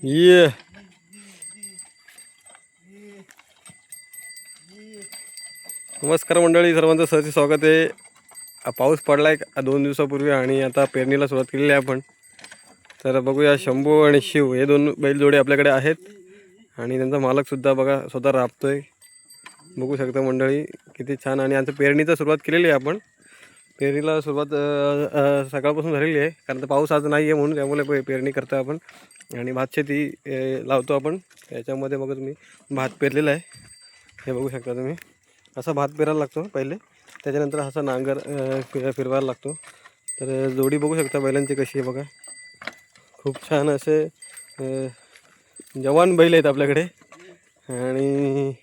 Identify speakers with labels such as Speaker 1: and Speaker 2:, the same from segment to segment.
Speaker 1: ये नमस्कार मंडळी, सर्वांचं सहर्ष स्वागत आहे. पाऊस पडला आहे 2 दिवसापूर्वी आणि आता पेरणीला सुरुवात केलेली आहे आपण. तर बघूया, शंभू आणि शिव हे 2 बैलजोडे आपल्याकडे आहेत आणि त्यांचा मालकसुद्धा बघा स्वतः राबतोय. बघू शकता मंडळी किती छान. आणि आता पेरणीचा सुरुवात केलेली आहे आपण. पेरणीला सुरुवात सकाळपासून झालेली आहे, कारण तर पाऊस आज नाही आहे म्हणून त्यामुळे पेरणी करतो आपण. आणि भात शेती लावतो आपण. त्याच्यामध्ये बघा तुम्ही भात पेरलेला आहे, हे बघू शकता तुम्ही. असा भात पेरायला लागतो पहिले, त्याच्यानंतर असा नांगर फिरवायला लागतो. तर जोडी बघू शकता बैलांची कशी आहे बघा. खूप छान असे जवान बैल आहेत आपल्याकडे. आणि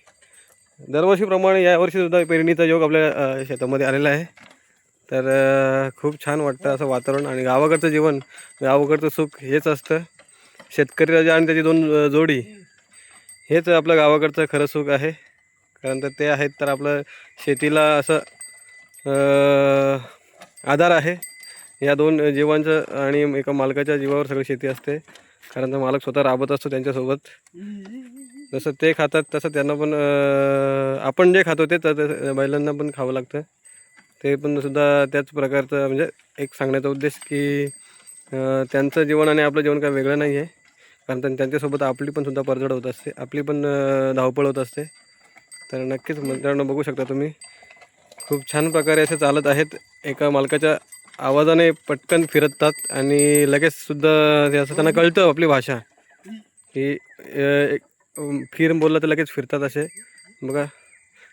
Speaker 1: दरवर्षीप्रमाणे यावर्षीसुद्धा पेरणीचा योग आपल्या शेतामध्ये आलेला आहे. तर खूप छान वाटतं असं वातावरण. आणि गावाकडचं जीवन, गावाकडचं सुख हेच असतं. शेतकरी राजा आणि त्याची 2 जोडी हेच आपलं गावाकडचं खरं सुख आहे. कारण तर ते आहेत तर आपलं शेतीला असं आधार आहे या 2 जीवांचं. आणि एका मालकाच्या जीवावर सगळी शेती असते, कारण तर मालक स्वतः राबत असतो त्यांच्यासोबत. जसं ते खातात तसं त्यांना पण आपण जे खातो ते बैलांना पण खावं लागतं. ते पण सुद्धा त्याच प्रकारचं, म्हणजे एक सांगण्याचा उद्देश की त्यांचं जीवन आणि आपलं जीवन काही वेगळं नाही आहे. कारण त्यांच्यासोबत आपली पण सुद्धा पडझड होत असते, आपली पण धावपळ होत असते. तर नक्कीच मित्रांनो बघू शकता तुम्ही, खूप छान प्रकारे असे चालत आहेत. एका मालकाच्या आवाजाने पटकन फिरतात आणि लगेचसुद्धा ते असं त्यांना कळतं आपली भाषा की फिर बोललं तर लगेच फिरतात असे बघा.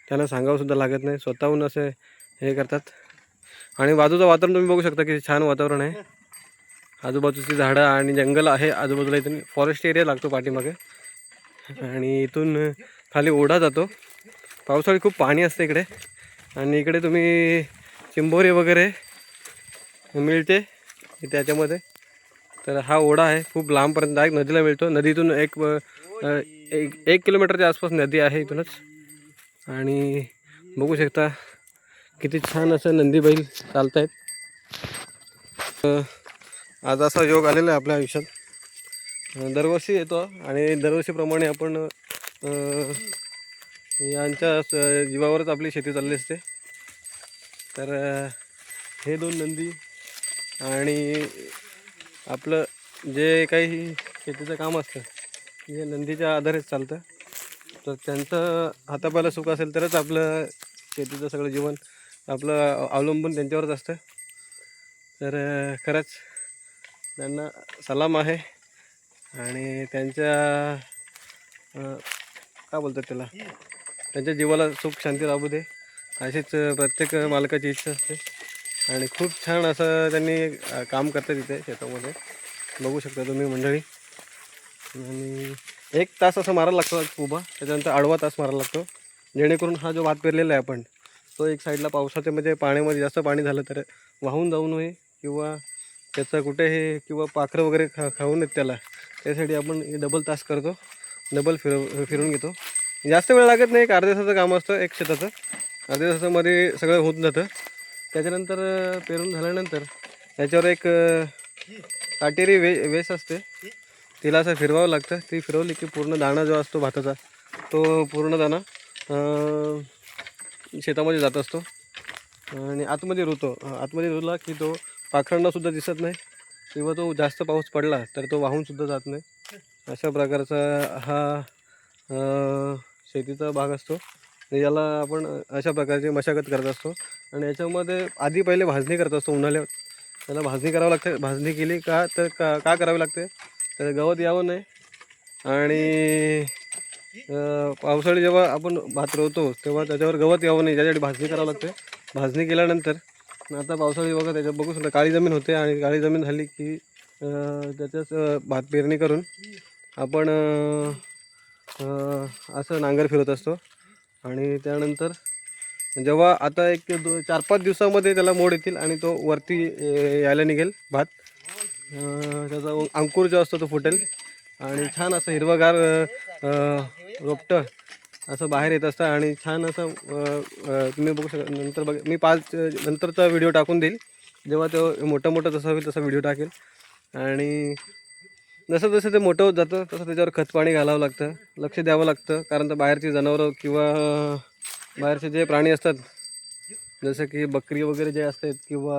Speaker 1: त्यांना सांगावंसुद्धा लागत नाही, स्वतःहून असे हे करतात. आणि बाजूचं वातावरण तुम्ही बघू शकता किती छान वातावरण आहे. आजूबाजूची झाडं आणि जंगल आहे आजूबाजूला. इथून फॉरेस्ट एरिया लागतो पाठीमागे. आणि इथून खाली ओढा जातो. पावसाळी खूप पाणी असते इकडे. आणि इकडे तुम्ही चिंबोरी वगैरे मिळते त्याच्यामध्ये. तर हा ओढा आहे, खूप लांबपर्यंत डायरेक्ट नदीला मिळतो. नदीतून एक किलोमीटरच्या आसपास नदी आहे इथूनच. आणि बघू शकता किती छान असं नंदी बैल चालत आहेत. आज असा योग आलेला आहे आपल्या आयुष्यात. दरवर्षी येतो आणि दरवर्षीप्रमाणे आपण यांच्या जीवावरच आपली शेती चालली असते. तर हे 2 नंदी आणि आपलं जे काही शेतीचं काम असतं हे नंदीच्या आधारेच चालतं. तर त्यांचं हातापायाला सुख असेल तरच आपलं शेतीचं सगळं जीवन आपलं अवलंबून त्यांच्यावरच असतं. तर खरंच त्यांना सलाम आहे. आणि त्यांच्या काय बोलतात त्याला, त्यांच्या जीवाला सुख शांती लाभू दे अशीच प्रत्येक मालकाची इच्छा असते. आणि खूप छान असं त्यांनी काम करतात इथे शेतामध्ये, बघू शकता तुम्ही मंडळी. आणि 1 तास असं मारायला लागतो उभा, त्याच्यानंतर आडवा तास मारायला लागतो, जेणेकरून हा जो भात पेरलेला आहे आपण तो एक साईडला पावसाच्यामध्ये पाण्यामध्ये जास्त पाणी झालं तर वाहून जाऊ नये किंवा त्याचं कुठेही किंवा पाखरं वगैरे खाऊ नयेत त्याला, त्यासाठी आपण डबल तास करतो, डबल फिरून घेतो. जास्त वेळ लागत नाही, एक अर्ध्या तासाचं काम असतं एक शेताचं. अर्ध्या तासामध्ये सगळं होऊन जातं. त्याच्यानंतर पेरून झाल्यानंतर त्याच्यावर एक काटेरी वेस असते, तिला असं फिरवावं लागतं. ती फिरवली की पूर्ण दाणा जो असतो भाताचा तो पूर्ण दाणा शेतामध्ये जात असतो आणि आतमध्ये रुला की तो पाखरांनासुद्धा दिसत नाही किंवा तो जास्त पाऊस पडला तर तो वाहूनसुद्धा जात नाही. अशा प्रकारचा हा शेतीचा भाग असतो. याला आपण अशा प्रकारची मशागत करत असतो. आणि याच्यामध्ये आधी पहिले भाजणी करत असतो उन्हाळ्यात. त्याला भाजणी करावं लागते. भाजणी केली का तर का करावी लागते, तर गवत यावं नाही. आणि पावसाळी जेव्हा आपण भात रोवतो तेव्हा त्याच्यावर गवत यावं नाही, त्याच्यासाठी भाजणी करावं लागते. भाजणी केल्यानंतर आता पावसाळी बघा त्याच्यात बघू शकता काळी जमीन होते. आणि काळी जमीन झाली की त्याच्याच भात पेरणी करून आपण असं नांगर फिरत असतो. आणि त्यानंतर जेव्हा आता एक 4-5 दिवसामध्ये त्याला मोड येतील आणि तो वरती यायला निघेल भात. त्याचा अंकुर जो असतो तो फुटेल आणि छान असं हिरवंगार रोपटं असं बाहेर येत असतं. आणि छान असं तुम्ही बघू शकता. नंतर मी 5 नंतरचा व्हिडिओ टाकून देईल, जेव्हा तो मोठं जसं होईल तसा व्हिडिओ टाकेल. आणि जसं जसं ते मोठं होत जातं तसं त्याच्यावर खत पाणी घालावं लागतं, लक्ष द्यावं लागतं. कारण तर बाहेरची जनावरं किंवा बाहेरचे जे प्राणी असतात जसं की बकरी वगैरे जे असतात किंवा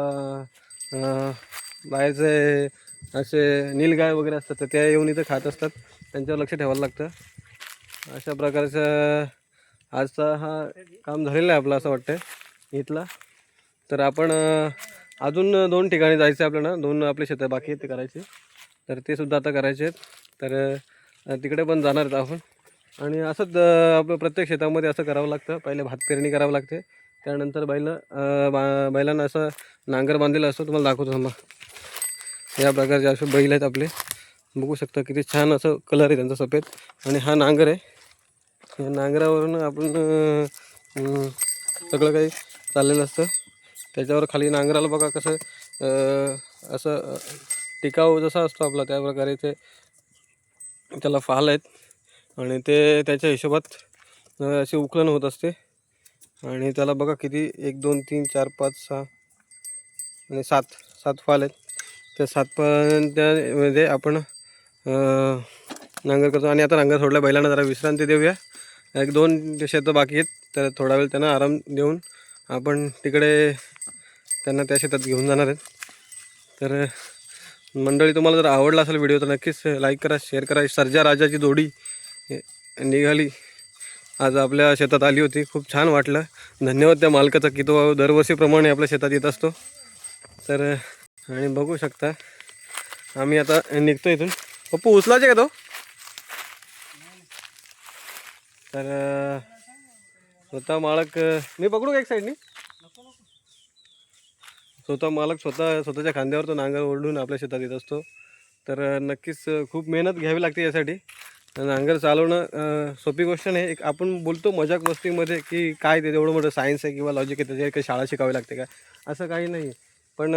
Speaker 1: बाहेरचे असे नीलगाय वगैरे असतात तर त्या येऊन इथं खात असतात, त्यांच्यावर लक्ष ठेवायला लागतं. अशा प्रकारचं आजचा हा काम झालेला आहे आपला असं वाटतं इथला. तर आपण अजून 2 ठिकाणी जायचं आहे आपल्याला, 2 आपले शेतं बाकी आहेत ते करायचे, तर ते सुद्धा आता करायचे आहेत. तर तिकडे पण जाणार आहेत आपण. आणि असंच आपलं प्रत्येक शेतामध्ये असं करावं लागतं. पहिले भात पेरणी करावं लागते, त्यानंतर बैलांना असं नांगर बांधलेला असतो. तुम्हाला दाखवतो थांबा. या प्रकारचे असे बैल आहेत आपले, बघू शकता किती छान असं कलर आहे त्यांचा सफेद. आणि हा नांगर आहे, या नांगरावरून आपण सगळं काही चाललेलं असतं. त्याच्यावर खाली नांगराला बघा कसं असं टिकाऊ जसा असतो आपला त्या प्रकारे ते त्याला फाल आहेत आणि ते त्याच्या हिशोबात अशी उकलन होत असते. आणि त्याला बघा किती 1 2 3 4 5 6 आणि 7 फाल आहेत. त्या 7 मध्ये आपण नांगर करतो. आणि आता नांगर सोडला, बैलांना जरा विश्रांती देऊया. 1 2 शेतं बाकी आहेत, तर थोडा वेळ त्यांना आराम देऊन आपण तिकडे त्यांना त्या शेतात घेऊन जाणार आहेत. तर मंडळी, तुम्हाला जर आवडला असेल व्हिडिओ तर नक्कीच लाईक करा, शेअर करा. सर्जा राजाची जोडी निघाली आज आपल्या शेतात आली होती, खूप छान वाटलं. धन्यवाद त्या मालकाचा की तो दरवर्षीप्रमाणे आपल्या शेतात येत असतो. तर आणि बघू शकता आम्ही आता निघतो इथून. पप्पू उचलायचे का तो? तर स्वतः मालक, मी पकडू का एक साईडनी? स्वतः मालक स्वतःच्या खांद्यावर तो नांगर ओढून आपल्या शेतात येत असतो. तर नक्कीच खूप मेहनत घ्यावी लागते यासाठी. नांगर चालवणं सोपी गोष्ट नाही. एक आपण बोलतो मजाक मस्तीमध्ये की काय ते एवढं मोठं सायन्स आहे किंवा लॉजिक आहे, त्याच्या काही शाळा शिकावी लागते का, असं काही नाही. पण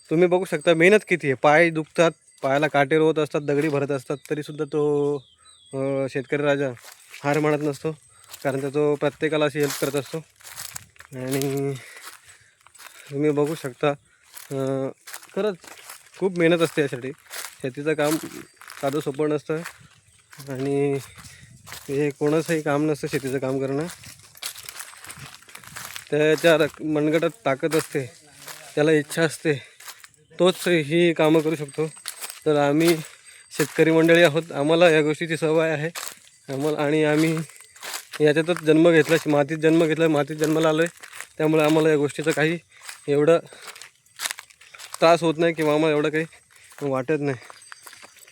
Speaker 1: तुम्ही बघू शकता मेहनत किती आहे. पाय दुखतात, पायाला काटे रोवत असतात, दगडी भरत असतात, तरीसुद्धा तो शेतकरी राजा हार मानत नसतो. कारण तर तो प्रत्येकाला अशी हेल्प करत असतो. आणि तुम्ही बघू शकता खरंच खूप मेहनत असते यासाठी. शेतीचं काम साधं सोपं नसतं आणि हे कोणाचंही काम नसतं शेतीचं काम करणं. त्याच्या मनगटात ताकद असते, त्याला इच्छा असते, तोच ही कामं करू शकतो. तर आम्ही शेतकरी मंडळी आहोत, आम्हाला या गोष्टीची सवय आहे आणि आम्ही याच्यातच जन्म घेतला, मातीत जन्म घेतला, मातीत जन्माला आलो आहे. त्यामुळे आम्हाला या गोष्टीचं काही एवढं त्रास होत नाही किंवा आम्हाला एवढं काही वाटत नाही.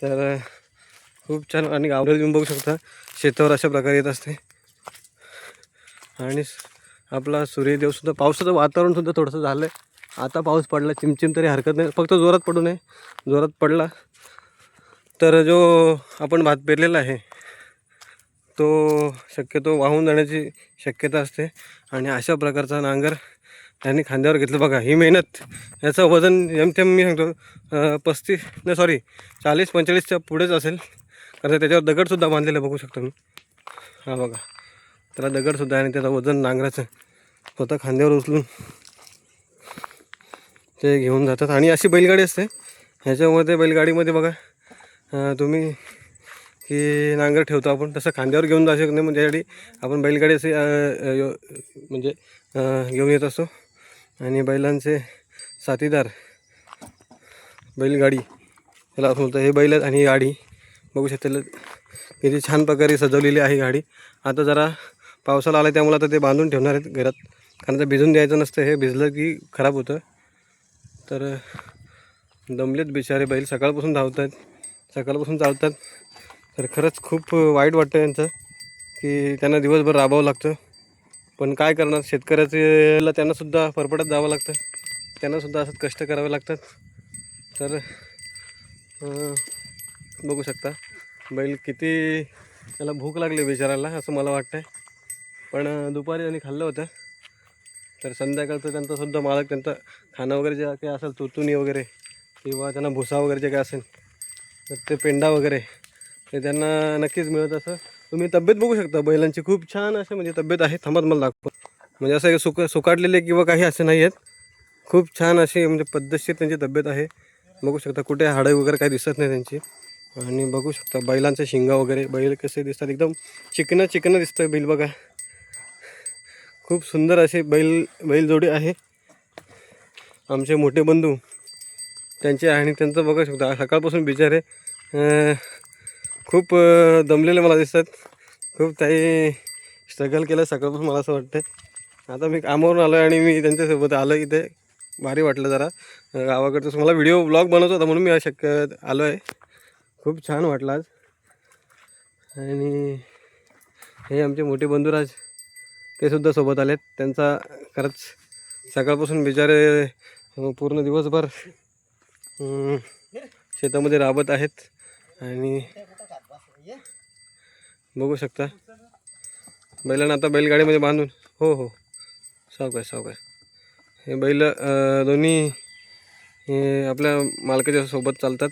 Speaker 1: तर खूप छान. आणि गावडे तुम्ही बघू शकता शेतावर अशा प्रकारे येत असते. आणि आपला सूर्यदेवसुद्धा, पावसाचं वातावरणसुद्धा थोडंसं झालं आहे. आता पाऊस पडला चिमचिम तरी हरकत नाही, फक्त जोरात पडू नये. जोरात पडला तर जो आपण भात पेरलेला आहे तो शक्यतो वाहून जाण्याची शक्यता असते. आणि अशा प्रकारचा नांगर त्यांनी खांद्यावर घेतलं. बघा ही मेहनत, याचं वजन जेमतेम मी सांगतो 40-45च्या पुढेच असेल. कारण त्याच्यावर दगडसुद्धा बांधलेलं बघू शकतो मी. हा बघा, त्याला दगडसुद्धा आणि त्याचं वजन नांगराचं स्वतः खांद्यावर उचलून ते घेऊन जातात. आणि अशी बैलगाडी असते, ह्याच्यामध्ये बैलगाडीमध्ये बघा तुम्ही की नांगर ठेवतो आपण, तसं खांद्यावर घेऊन जाऊ शकत नाही. म्हणजे यासाठी आपण बैलगाडी असे म्हणजे घेऊन येत असतो. आणि बैलांचे साथीदार बैलगाडी त्याला असं बोलतं. हे बैल आणि ही गाडी बघू शकता किती छान प्रकारे सजवलेली आहे गाडी. आता जरा पावसाला आला त्यामुळे आता ते बांधून ठेवणार आहेत घरात, कारण ते भिजून द्यायचं नसतं, हे भिजलं की खराब होतं. तर दमलेत बिचारे बैल, सकाळपासून धावतात, सकाळपासून चालतात. तर खरंच खूप वाईट वाटतं यांचं की त्यांना दिवसभर राबावं लागतं. पण काय करणार, शेतकऱ्याला त्यांनासुद्धा फरफटत जावं लागतं, त्यांनासुद्धा असंच कष्ट करावे लागतात. तर बघू शकता बैल किती, त्याला भूक लागली बिचाराला असं मला वाटतं. पण दुपारी त्यांनी खाल्लं होतं. तर संध्याकाळचं त्यांचासुद्धा मालक त्यांचं खाणं वगैरे जे काही असेल, तुतुनी वगैरे किंवा त्यांना भुसा वगैरे जे काय असेल तर ते पेंडा वगैरे ते त्यांना नक्कीच मिळत असं. तुम्ही तब्येत बघू शकता बैलांची, खूप छान असे म्हणजे तब्येत आहे. थांबत मला दाखव, म्हणजे असं सुकाटलेले किंवा काही असे नाही आहेत, खूप छान अशी म्हणजे पद्धतशीर त्यांची तब्येत आहे. बघू शकता कुठे हाडं वगैरे काही दिसत नाही त्यांची. आणि बघू शकता बैलांचे शिंगा वगैरे, बैल कसे दिसतात, एकदम चिकनं चिकनं दिसतं बैल बघा. खूप सुंदर असे बैलजोडी आहे. आमचे मोठे बंधू त्यांचे, आणि त्यांचं बघू शकता सकाळपासून बिचारे खूप दमलेले मला दिसतात. खूप काही स्ट्रगल केलं सकाळपासून मला असं वाटतं. आता मी कामावरून आलो आणि मी त्यांच्यासोबत आलो इथे. भारी वाटलं जरा. गावाकडचं मला व्हिडिओ ब्लॉग बनवत होता म्हणून मी आलो आहे. खूप छान वाटलं आज. आणि हे आमचे मोठे बंधुराज ते सुद्धा सोबत आलेत. त्यांचा खरंच सकाळपासून बिचारे पूर्ण दिवसभर शेतामध्ये राबत आहेत. आणि बघू शकता बैलांना आता बैलगाडीमध्ये बांधून, हो हो सावकाश हे बैल दोन्ही आपल्या मालकाच्या सोबत चालतात.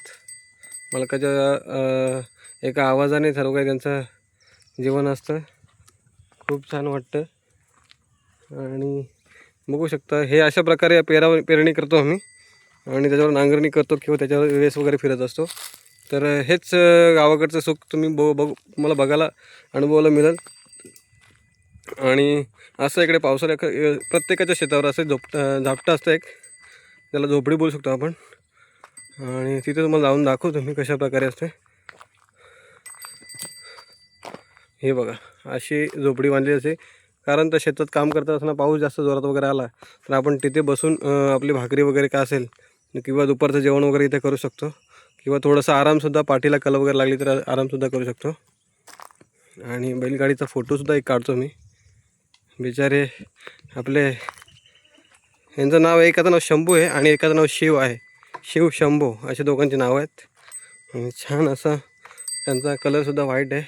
Speaker 1: मालकाच्या एका आवाजाने सर्व काही त्यांचं जीवन असतं. खूप छान वाटतं. आणि बघू शकता हे अशा प्रकारे पेरणी करतो आम्ही, आणि त्याच्यावर नांगरणी करतो किंवा त्याच्यावर रेस वगैरे फिरत असतो. तर हेच गावाकडचं सुख तुम्ही मला बघायला अनुभवायला मिळेल. आणि असं इकडे पावसाळ्या प्रत्येकाच्या शेतावर असं झापटं असतं एक, त्याला झोपडी बोलू शकतो आपण. आणि तिथे तुम्हाला जाऊन दाखवतो मी कशा प्रकारे असते. हे बघा अशी झोपडी बांधली असते, कारण त्या शेतात काम करत असताना पाऊस जास्त जोरात वगैरे आला तर आपण तिथे बसून आपली भाकरी वगैरे काय असेल किंवा दुपारचं जेवण वगैरे इथे करू शकतो, किंवा थोडासा आरामसुद्धा, पाठीला कल वगैरे लागली तर आरामसुद्धा करू शकतो. आणि बैलगाडीचा फोटोसुद्धा एक काढतो मी. बिचारे आपले, यांचं नाव, एकाचं नाव शंभू आहे आणि एकाचं नाव शिव आहे. शिव शंभू असे दोघांची नावं आहेत. आणि छान असा त्यांचा कलरसुद्धा व्हाईट आहे.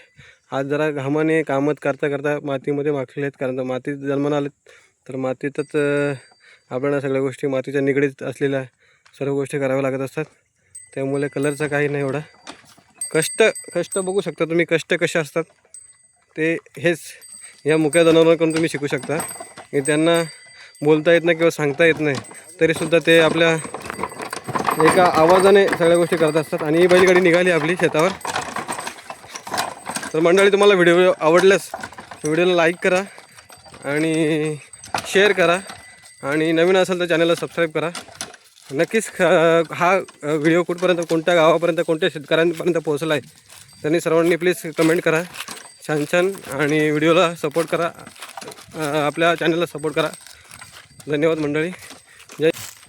Speaker 1: आज जरा घामाने कामत करता मातीमध्ये माखलेले आहेत, कारण तर मातीत जन्माला आलेत तर मातीतच आपल्याला सगळ्या गोष्टी मातीच्या निगडीत असलेल्या सर्व गोष्टी कराव्या लागत असतात. त्यामुळे कलरचं काही नाही एवढा. कष्ट बघू शकता तुम्ही, कष्ट कसे असतात ते हेच या मुक्या जनावरांकडून तुम्ही शिकू शकता. की त्यांना बोलता येत नाही किंवा सांगता येत नाही, तरीसुद्धा ते आपल्या एका आवाजाने सगळ्या गोष्टी करत असतात. आणि ही बैलगाडी निघाली आपली शेतावर. तर मंडळी, तुम्हाला व्हिडिओ आवडल्यास व्हिडिओला लाईक करा आणि शेअर करा, आणि नवीन असेल तर चॅनलला सबस्क्राईब करा. नक्कीच हा व्हिडिओ कुठपर्यंत, कोणत्या गावापर्यंत, कोणत्या शेतकऱ्यांपर्यंत पोहोचला आहे त्यांनी सर्वांनी प्लीज कमेंट करा छान. आणि व्हिडिओला सपोर्ट करा, आपल्या चॅनलला सपोर्ट करा. धन्यवाद मंडळी.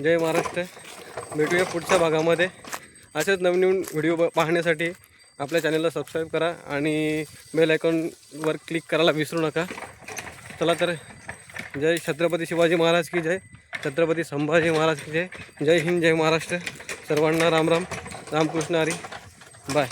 Speaker 1: जय महाराष्ट्र. भेटूया पुढच्या भागामध्ये. असेच नवीन व्हिडिओ पाहण्यासाठी आपल्या चॅनलला सबस्क्राईब करा आणि बेल आयकॉनवर क्लिक करायला विसरू नका. चला तर, जय छत्रपती शिवाजी महाराज की जय, छत्रपती संभाजी महाराज की जय. जय हिंद, जय महाराष्ट्र. सर्वांना राम राम, रामकृष्ण हरी. बाय.